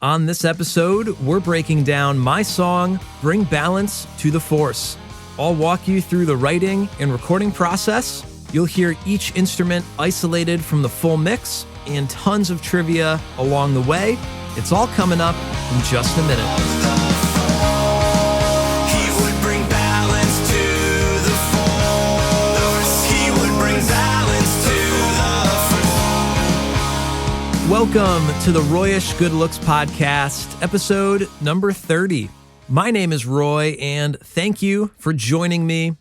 On this episode, we're breaking down my song, Bring Balance to the Force. I'll walk you through the writing and recording process. You'll hear each instrument isolated from the full mix and tons of trivia along the way. It's all coming up in just a minute. Welcome to the Royish Good Looks Podcast, episode number 30. My name is Roy, and thank you for joining me.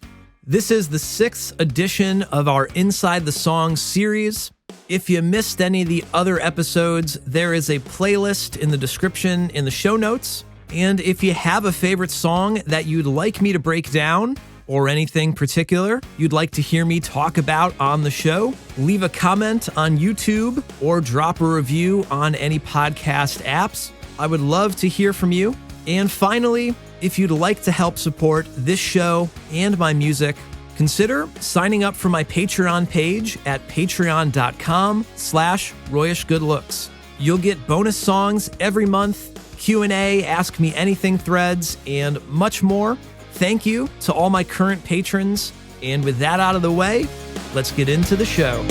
This is the 6th edition of our Inside the Song series. If you missed any of the other episodes, there is a playlist in the description in the show notes. And if you have a favorite song that you'd like me to break down, or anything particular you'd like to hear me talk about on the show, leave a comment on YouTube or drop a review on any podcast apps. I would love to hear from you. And finally, if you'd like to help support this show and my music, consider signing up for my Patreon page at patreon.com/RoyishGoodLooks. You'll get bonus songs every month, Q&A, Ask Me Anything threads, and much more. Thank you to all my current patrons, and with that out of the way, let's get into the show.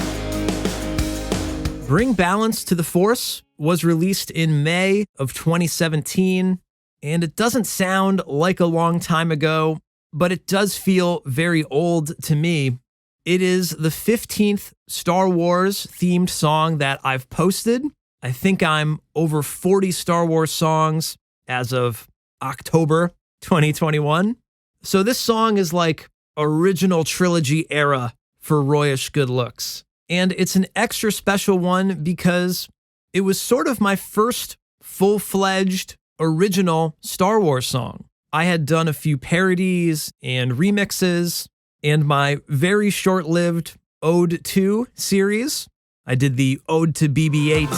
Bring Balance to the Force was released in May of 2017, and it doesn't sound like a long time ago, but it does feel very old to me. It is the 15th Star Wars themed song that I've posted. I think I'm over 40 Star Wars songs as of October 2021. So this song is like original trilogy era for Royish Good Looks. And it's an extra special one because it was sort of my first full-fledged original Star Wars song. I had done a few parodies and remixes, and my very short-lived Ode to series. I did the Ode to BB-8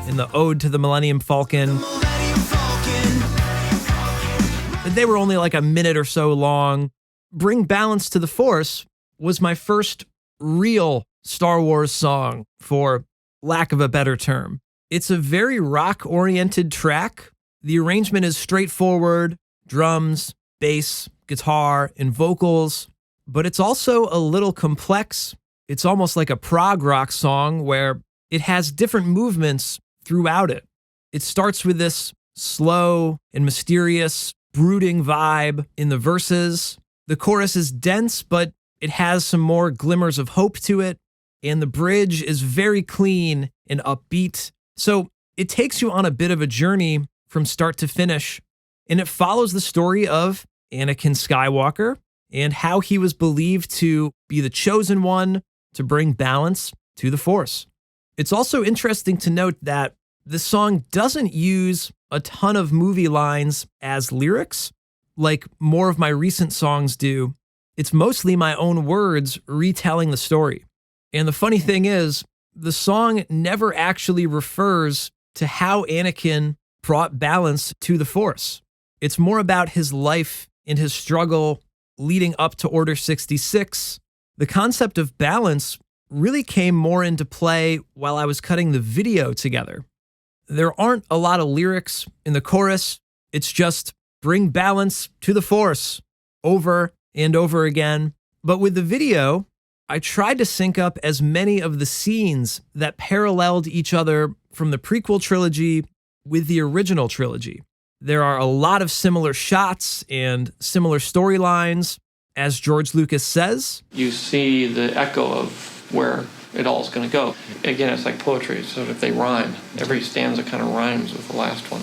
and the Ode to the Millennium Falcon. They were only like a minute or so long. Bring Balance to the Force was my first real Star Wars song, for lack of a better term. It's a very rock-oriented track. The arrangement is straightforward, drums, bass, guitar, and vocals, but it's also a little complex. It's almost like a prog rock song where it has different movements throughout it. It starts with this slow and mysterious brooding vibe in the verses. The chorus is dense, but it has some more glimmers of hope to it, and the bridge is very clean and upbeat. So it takes you on a bit of a journey from start to finish, and it follows the story of Anakin Skywalker and how he was believed to be the chosen one to bring balance to the Force. It's also interesting to note that the song doesn't use a ton of movie lines as lyrics, like more of my recent songs do. It's mostly my own words retelling the story. And the funny thing is, the song never actually refers to how Anakin brought balance to the Force. It's more about his life and his struggle leading up to Order 66. The concept of balance really came more into play while I was cutting the video together. There aren't a lot of lyrics in the chorus. It's just bring balance to the Force over and over again. But with the video, I tried to sync up as many of the scenes that paralleled each other from the prequel trilogy with the original trilogy. There are a lot of similar shots and similar storylines. As George Lucas says, you see the echo of where it all is going to go. Again, it's like poetry, so if they rhyme, every stanza kind of rhymes with the last one.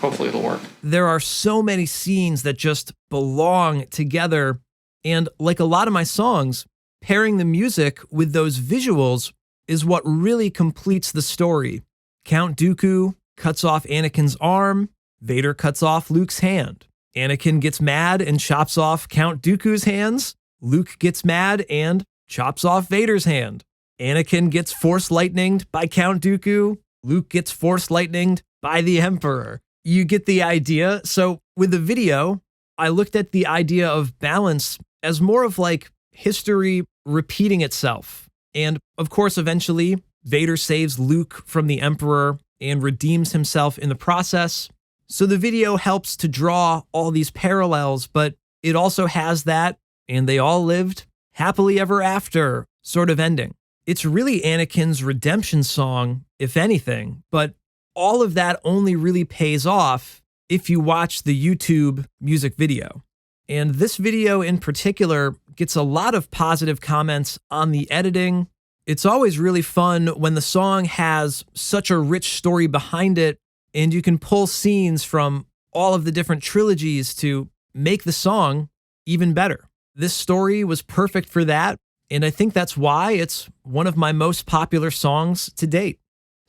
Hopefully it'll work. There are so many scenes that just belong together, and like a lot of my songs, pairing the music with those visuals is what really completes the story. Count Dooku cuts off Anakin's arm, Vader cuts off Luke's hand. Anakin gets mad and chops off Count Dooku's hands. Luke gets mad and chops off Vader's hand. Anakin gets force lightninged by Count Dooku. Luke gets force lightninged by the Emperor. You get the idea. So with the video, I looked at the idea of balance as more of like history repeating itself. And of course, eventually, Vader saves Luke from the Emperor and redeems himself in the process. So the video helps to draw all these parallels, but it also has that, and they all lived happily ever after sort of ending. It's really Anakin's redemption song, if anything, but all of that only really pays off if you watch the YouTube music video. And this video in particular gets a lot of positive comments on the editing. It's always really fun when the song has such a rich story behind it, and you can pull scenes from all of the different trilogies to make the song even better. This story was perfect for that, and I think that's why it's one of my most popular songs to date.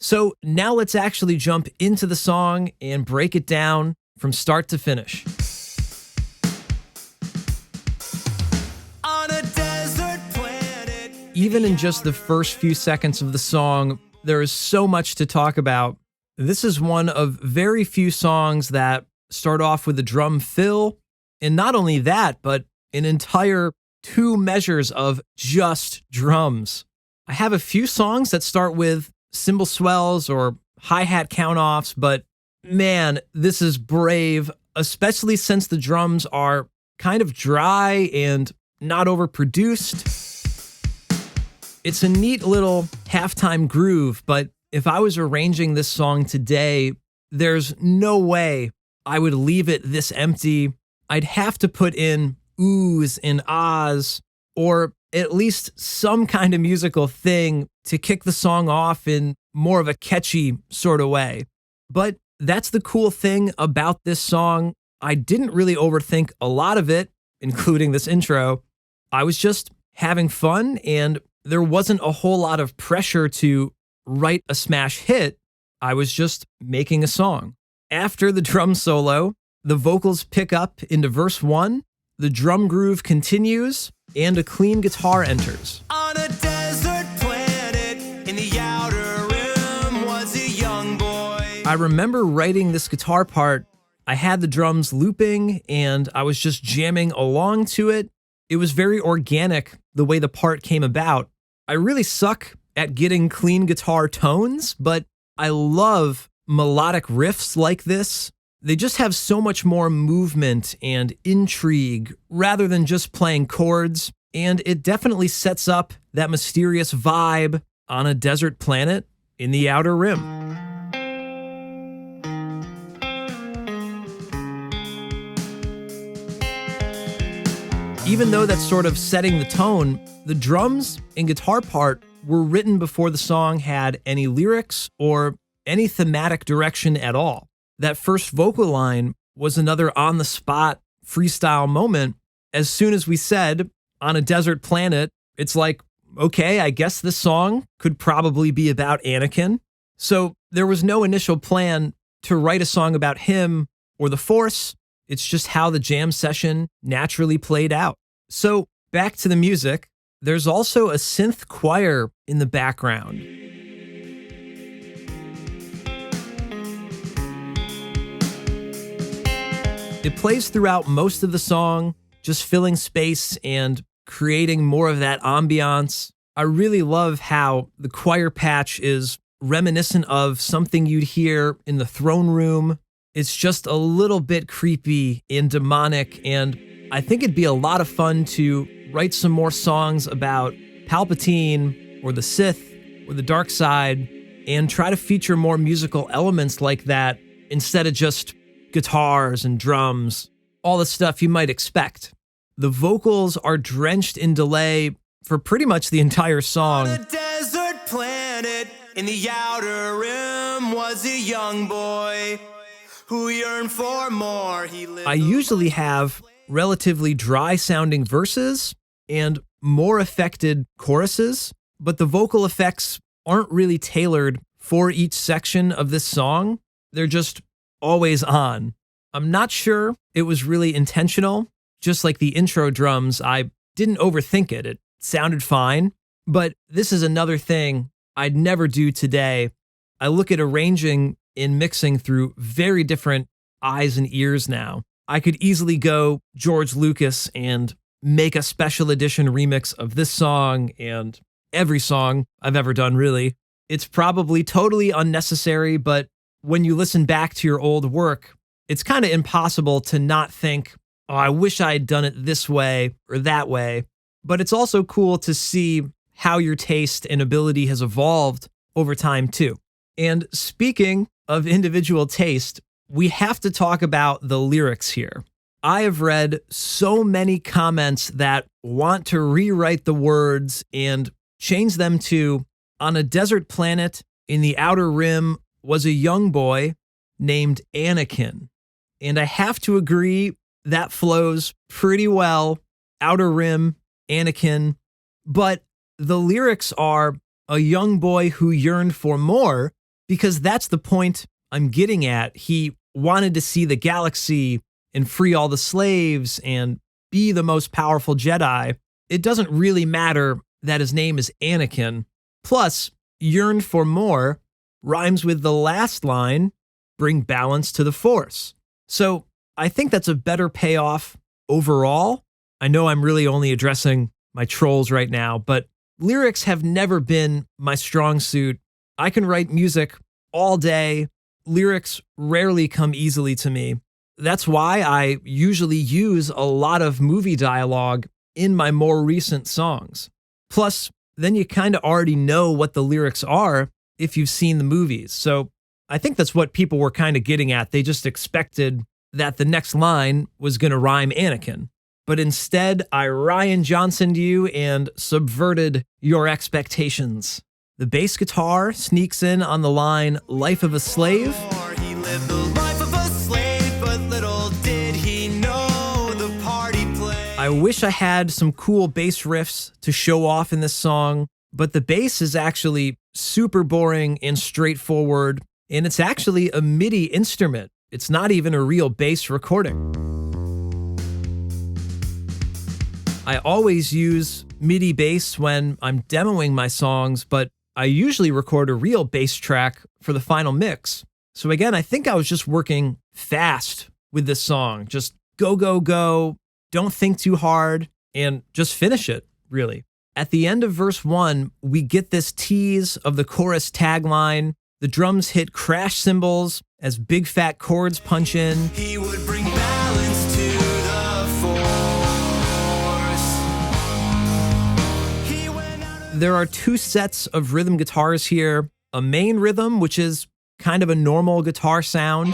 So now let's actually jump into the song and break it down from start to finish. On a desert planet. Even in just the first few seconds of the song, there is so much to talk about. This is one of very few songs that start off with a drum fill, and not only that, but an entire 2 measures of just drums. I have a few songs that start with cymbal swells or hi-hat count-offs, but man, this is brave, especially since the drums are kind of dry and not overproduced. It's a neat little halftime groove, but if I was arranging this song today, there's no way I would leave it this empty. I'd have to put in oohs and ahs, or at least some kind of musical thing to kick the song off in more of a catchy sort of way. But that's the cool thing about this song. I didn't really overthink a lot of it, including this intro. I was just having fun, and there wasn't a whole lot of pressure to write a smash hit. I was just making a song. After the drum solo, the vocals pick up into verse 1, the drum groove continues, and a clean guitar enters. On a desert planet, in the outer rim was a young boy. I remember writing this guitar part. I had the drums looping, and I was just jamming along to it. It was very organic the way the part came about. I really suck at getting clean guitar tones, but I love melodic riffs like this. They just have so much more movement and intrigue rather than just playing chords, and it definitely sets up that mysterious vibe on a desert planet in the Outer Rim. Even though that's sort of setting the tone, the drums and guitar part were written before the song had any lyrics or any thematic direction at all. That first vocal line was another on-the-spot freestyle moment. As soon as we said, on a desert planet, it's like, okay, I guess this song could probably be about Anakin. So there was no initial plan to write a song about him or the Force. It's just how the jam session naturally played out. So back to the music. There's also a synth choir in the background. It plays throughout most of the song, just filling space and creating more of that ambiance. I really love how the choir patch is reminiscent of something you'd hear in the throne room. It's just a little bit creepy and demonic, and I think it'd be a lot of fun to write some more songs about Palpatine or the Sith or the dark side and try to feature more musical elements like that instead of just guitars and drums, all the stuff you might expect. The vocals are drenched in delay for pretty much the entire song. On a desert planet, in the outer rim was a young boy who yearned for more. I usually have relatively dry sounding verses and more affected choruses, but the vocal effects aren't really tailored for each section of this song. They're just always on. I'm not sure it was really intentional. Just like the intro drums, I didn't overthink it. It sounded fine, but this is another thing I'd never do today. I look at arranging and mixing through very different eyes and ears now. I could easily go George Lucas and make a special edition remix of this song and every song I've ever done, really. It's probably totally unnecessary, but when you listen back to your old work, it's kind of impossible to not think, oh, I wish I had done it this way or that way. But it's also cool to see how your taste and ability has evolved over time too. And speaking of individual taste, we have to talk about the lyrics here. I have read so many comments that want to rewrite the words and change them to, on a desert planet in the outer rim was a young boy named Anakin. And I have to agree that flows pretty well. Outer rim, Anakin. But the lyrics are a young boy who yearned for more, because that's the point I'm getting at. He wanted to see the galaxy and free all the slaves and be the most powerful Jedi. It doesn't really matter that his name is Anakin. Plus, yearned for more rhymes with the last line, bring balance to the Force. So I think that's a better payoff overall. I know I'm really only addressing my trolls right now, but lyrics have never been my strong suit. I can write music all day. Lyrics rarely come easily to me. That's why I usually use a lot of movie dialogue in my more recent songs. Plus, then you kind of already know what the lyrics are if you've seen the movies. So I think that's what people were kind of getting at. They just expected that the next line was going to rhyme Anakin. But instead, I Ryan Johnsoned you and subverted your expectations. The bass guitar sneaks in on the line, life of a slave. He lived the life of a slave, but little did he know the party played. I wish I had some cool bass riffs to show off in this song, but the bass is actually super boring and straightforward, and it's actually a MIDI instrument. It's not even a real bass recording. I always use MIDI bass when I'm demoing my songs, but I usually record a real bass track for the final mix. So again, I think I was just working fast with this song. Just go, go, go. Don't think too hard and just finish it, really. At the end of verse 1, we get this tease of the chorus tagline. The drums hit crash cymbals as big fat chords punch in. He would bring balance to the Force. He went out of There are two sets of rhythm guitars here. A main rhythm, which is kind of a normal guitar sound,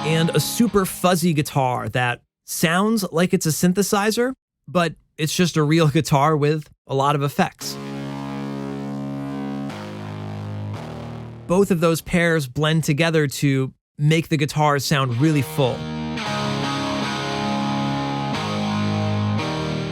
and a super fuzzy guitar that sounds like it's a synthesizer, but it's just a real guitar with a lot of effects. Both of those pairs blend together to make the guitars sound really full.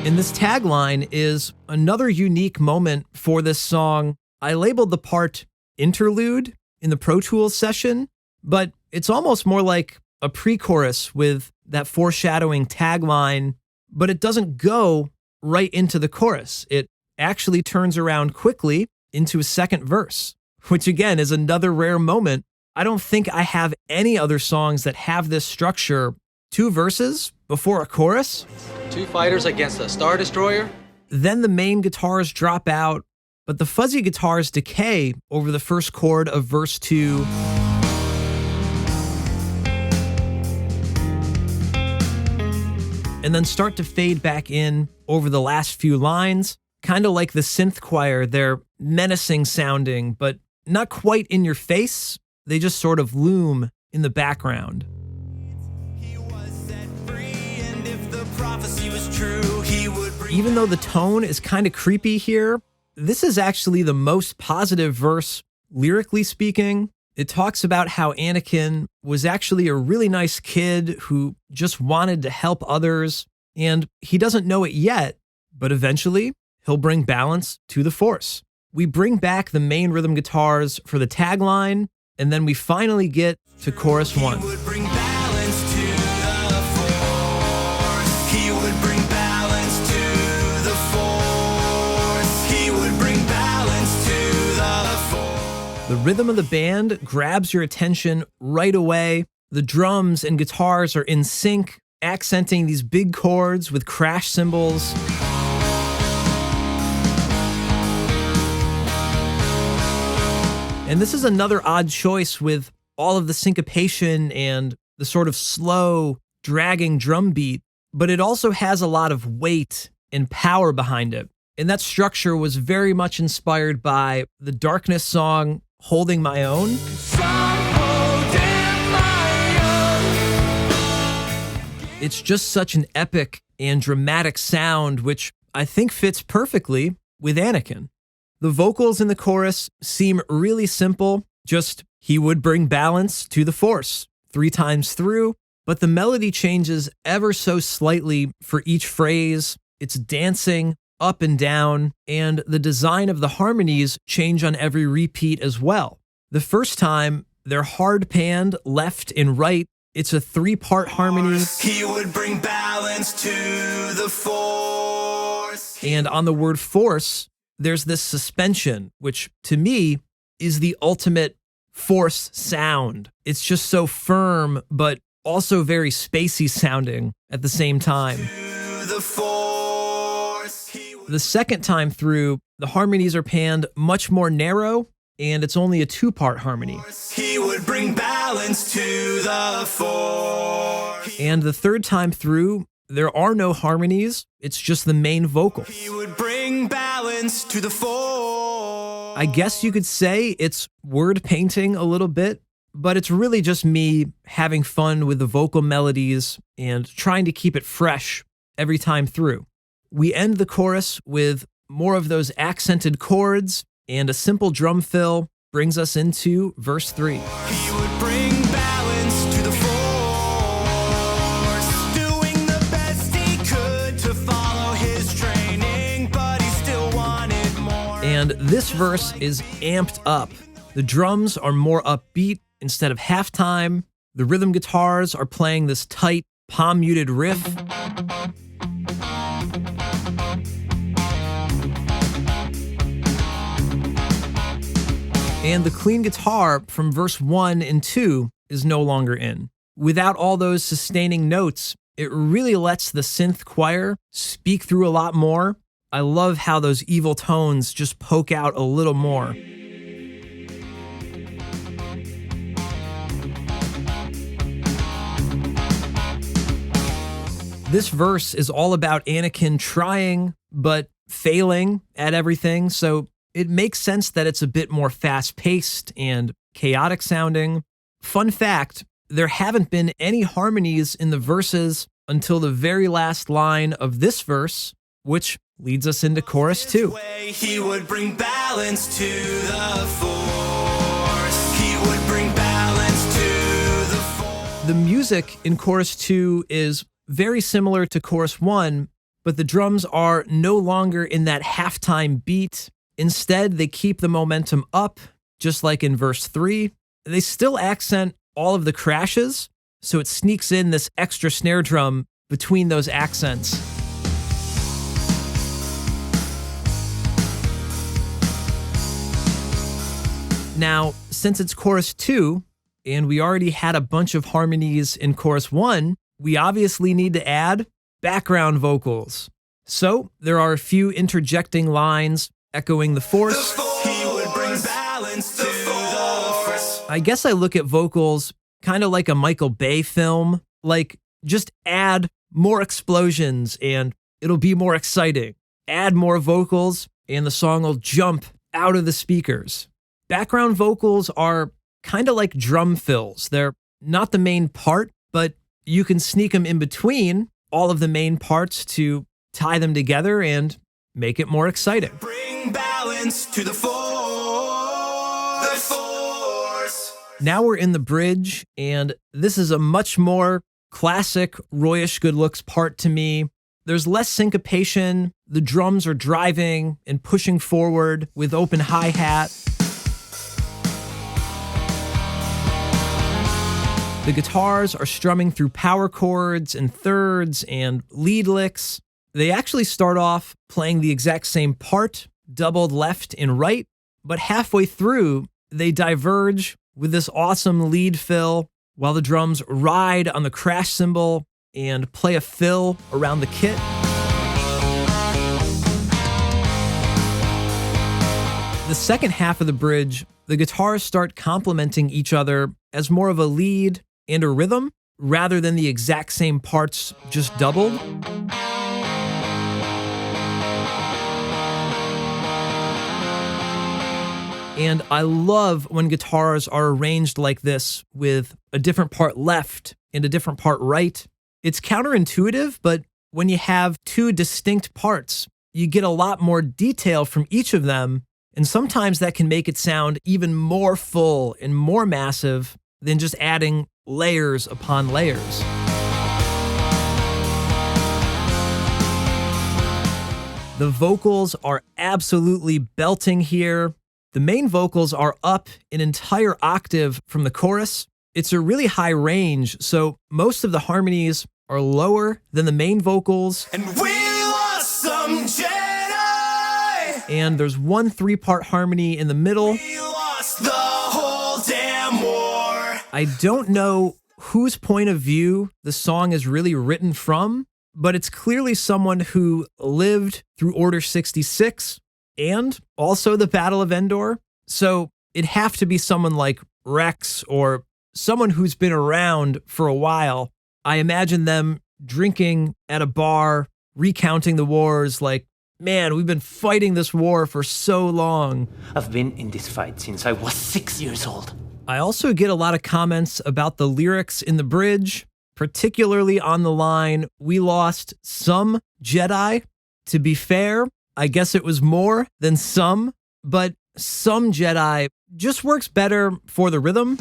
And this tagline is another unique moment for this song. I labeled the part Interlude in the Pro Tools session, but it's almost more like a pre-chorus with that foreshadowing tagline, but it doesn't go right into the chorus. It actually turns around quickly into a second verse, which again is another rare moment. I don't think I have any other songs that have this structure. Two verses before a chorus. Two fighters against a Star Destroyer. Then the main guitars drop out, but the fuzzy guitars decay over the first chord of verse 2. And then start to fade back in over the last few lines. Kind of like the synth choir, they're menacing sounding, but not quite in your face. They just sort of loom in the background. He was set free, and if the prophecy was true, he would bring. Even though the tone is kind of creepy here, this is actually the most positive verse, lyrically speaking. It talks about how Anakin was actually a really nice kid who just wanted to help others, and he doesn't know it yet, but eventually he'll bring balance to the Force. We bring back the main rhythm guitars for the tagline, and then we finally get to chorus 1. He would bring balance to the Force. He would bring balance to the Force. He would bring balance to the Force. The rhythm of the band grabs your attention right away. The drums and guitars are in sync, accenting these big chords with crash cymbals. And this is another odd choice with all of the syncopation and the sort of slow, dragging drum beat, but it also has a lot of weight and power behind it. And that structure was very much inspired by the Darkness song, Holding My Own. It's just such an epic and dramatic sound, which I think fits perfectly with Anakin. The vocals in the chorus seem really simple, just he would bring balance to the force 3 times through, but the melody changes ever so slightly for each phrase. It's dancing up and down, and the design of the harmonies change on every repeat as well. The first time, they're hard panned left and right. It's a 3-part harmony. He would bring balance to the force. And on the word force, there's this suspension, which to me is the ultimate force sound. It's just so firm, but also very spacey sounding at the same time. The force. The second time through, the harmonies are panned much more narrow, and it's only a 2-part harmony. He would bring balance to the force. And the third time through, there are no harmonies, it's just the main vocal. He would bring balance to the force. I guess you could say it's word painting a little bit, but it's really just me having fun with the vocal melodies and trying to keep it fresh every time through. We end the chorus with more of those accented chords, and a simple drum fill brings us into verse 3. He would bring balance to the force, doing the best he could to follow his training, but he still wanted more. And this verse is amped up. The drums are more upbeat instead of halftime. The rhythm guitars are playing this tight, palm-muted riff. And the clean guitar from verse 1 and 2 is no longer in. Without all those sustaining notes, it really lets the synth choir speak through a lot more. I love how those evil tones just poke out a little more. This verse is all about Anakin trying, but failing at everything, so it makes sense that it's a bit more fast-paced and chaotic sounding. Fun fact, there haven't been any harmonies in the verses until the very last line of this verse, which leads us into chorus 2. He would bring balance to the force. He would bring balance to the force. The music in chorus 2 is very similar to chorus 1, but the drums are no longer in that halftime beat. Instead, they keep the momentum up, just like in verse 3. They still accent all of the crashes, so it sneaks in this extra snare drum between those accents. Now, since it's chorus 2, and we already had a bunch of harmonies in chorus 1, we obviously need to add background vocals. So, there are a few interjecting lines echoing the force. He would bring balance to the force. I guess I look at vocals kind of like a Michael Bay film. Like, just add more explosions and it'll be more exciting. Add more vocals and the song will jump out of the speakers. Background vocals are kind of like drum fills. They're not the main part, but you can sneak them in between all of the main parts to tie them together and make it more exciting. Bring balance to the force. The force. Now we're in the bridge, and this is a much more classic Royish good looks part to me. There's less syncopation, the drums are driving and pushing forward with open hi-hat. The guitars are strumming through power chords and thirds and lead licks. They actually start off playing the exact same part, doubled left and right, but halfway through, they diverge with this awesome lead fill while the drums ride on the crash cymbal and play a fill around the kit. The second half of the bridge the guitars start complementing each other as more of a lead and a rhythm rather than the exact same parts just doubled. And I love when guitars are arranged like this with a different part left and a different part right. It's counterintuitive, but when you have two distinct parts, you get a lot more detail from each of them, and sometimes that can make it sound even more full and more massive than just adding layers upon layers. The vocals are absolutely belting here. The main vocals are up an entire octave from the chorus. It's a really high range, so most of the harmonies are lower than the main vocals. And we lost some Jedi. And there's one 3-part harmony in the middle. We lost the whole damn war. I don't know whose point of view the song is really written from, but it's clearly someone who lived through Order 66 and also the Battle of Endor. So it'd have to be someone like Rex or someone who's been around for a while. I imagine them drinking at a bar, recounting the wars like, man, we've been fighting this war for so long. I've been in this fight since I was 6 years old. I also get a lot of comments about the lyrics in the bridge, particularly on the line, "We lost some Jedi." To be fair, I guess it was more than some, but some Jedi just works better for the rhythm.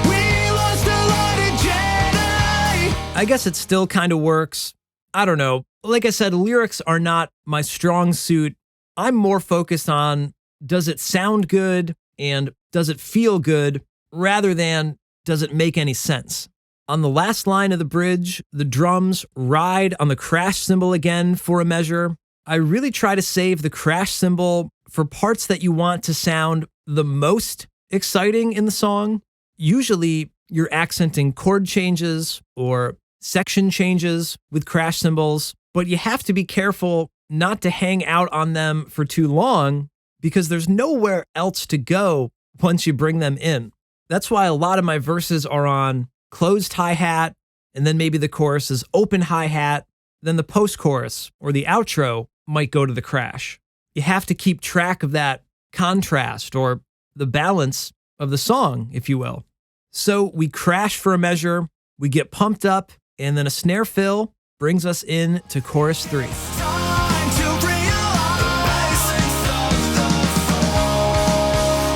We lost a lot of Jedi. I guess it still kind of works. I don't know. Like I said, lyrics are not my strong suit. I'm more focused on, does it sound good and does it feel good rather than does it make any sense? On the last line of the bridge, the drums ride on the crash cymbal again for a measure. I really try to save the crash cymbal for parts that you want to sound the most exciting in the song. Usually you're accenting chord changes or section changes with crash cymbals, but you have to be careful not to hang out on them for too long because there's nowhere else to go once you bring them in. That's why a lot of my verses are on closed hi-hat, and then maybe the chorus is open hi-hat, then the post-chorus or the outro might go to the crash. You have to keep track of that contrast or the balance of the song, if you will. So we crash for a measure, we get pumped up, and then a snare fill brings us in to chorus 3. Time to realize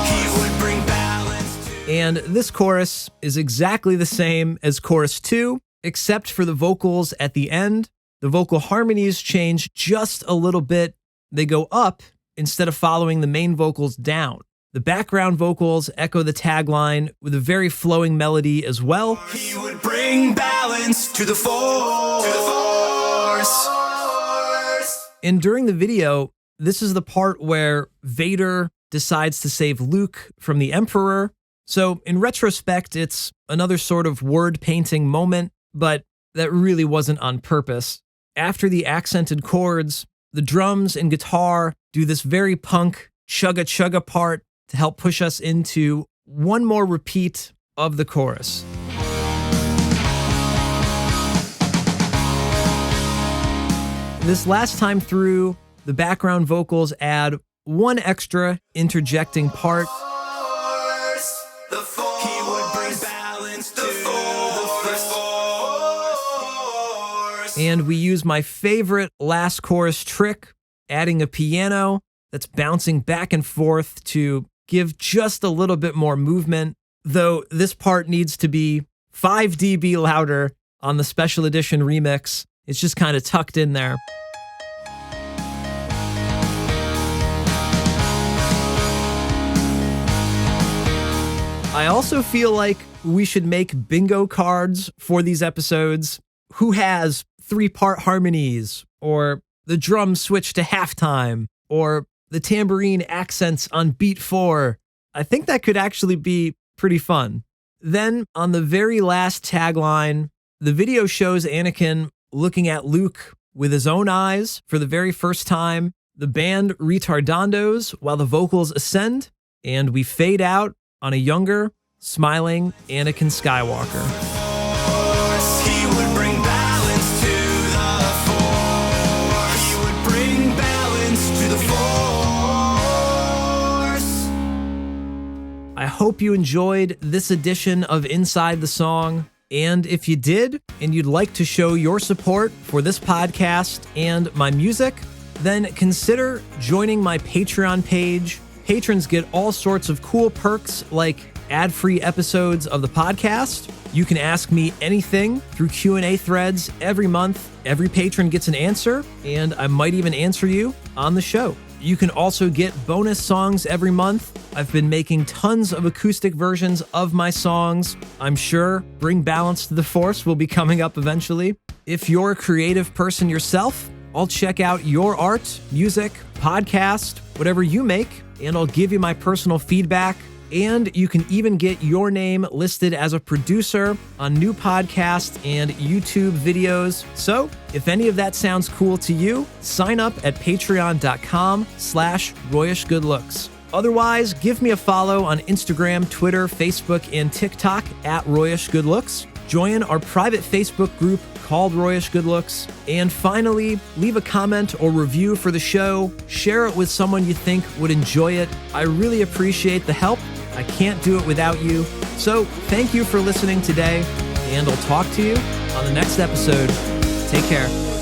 he would bring balance to. And this chorus is exactly the same as chorus 2, except for the vocals at the end. The vocal harmonies change just a little bit. They go up instead of following the main vocals down. The background vocals echo the tagline with a very flowing melody as well. He would bring balance to the force. And during the video, this is the part where Vader decides to save Luke from the Emperor. So in retrospect, it's another sort of word painting moment, but that really wasn't on purpose. After the accented chords, the drums and guitar do this very punk chugga chugga part to help push us into one more repeat of the chorus. This last time through, the background vocals add one extra interjecting part. The force. He would bring balance to the force. And we use my favorite last chorus trick, adding a piano that's bouncing back and forth to give just a little bit more movement, though this part needs to be 5 dB louder on the special edition remix. It's just kind of tucked in there. I also feel like we should make bingo cards for these episodes. Who has 3-part harmonies, or the drums switch to halftime, or the tambourine accents on beat 4. I think that could actually be pretty fun. Then on the very last tagline, the video shows Anakin looking at Luke with his own eyes for the very first time. The band Ritardandos while the vocals ascend. and we fade out on a younger, smiling Anakin Skywalker. He would bring balance to the force. He would bring balance to the force. I hope you enjoyed this edition of Inside the Song. And if you did, and you'd like to show your support for this podcast and my music, then consider joining my Patreon page. Patrons get all sorts of cool perks like ad-free episodes of the podcast. You can ask me anything through Q&A threads every month. Every patron gets an answer, and I might even answer you on the show. You can also get bonus songs every month. I've been making tons of acoustic versions of my songs. I'm sure Bring Balance to the Force will be coming up eventually. If you're a creative person yourself, I'll check out your art, music, podcast, whatever you make, and I'll give you my personal feedback. And you can even get your name listed as a producer on new podcasts and YouTube videos. So if any of that sounds cool to you, sign up at patreon.com/RoyishGoodLooks. Otherwise, give me a follow on Instagram, Twitter, Facebook, and TikTok at Royish Good Looks. Join our private Facebook group called Royish Good Looks. And finally, leave a comment or review for the show. Share it with someone you think would enjoy it. I really appreciate the help. I can't do it without you. So thank you for listening today, and I'll talk to you on the next episode. Take care.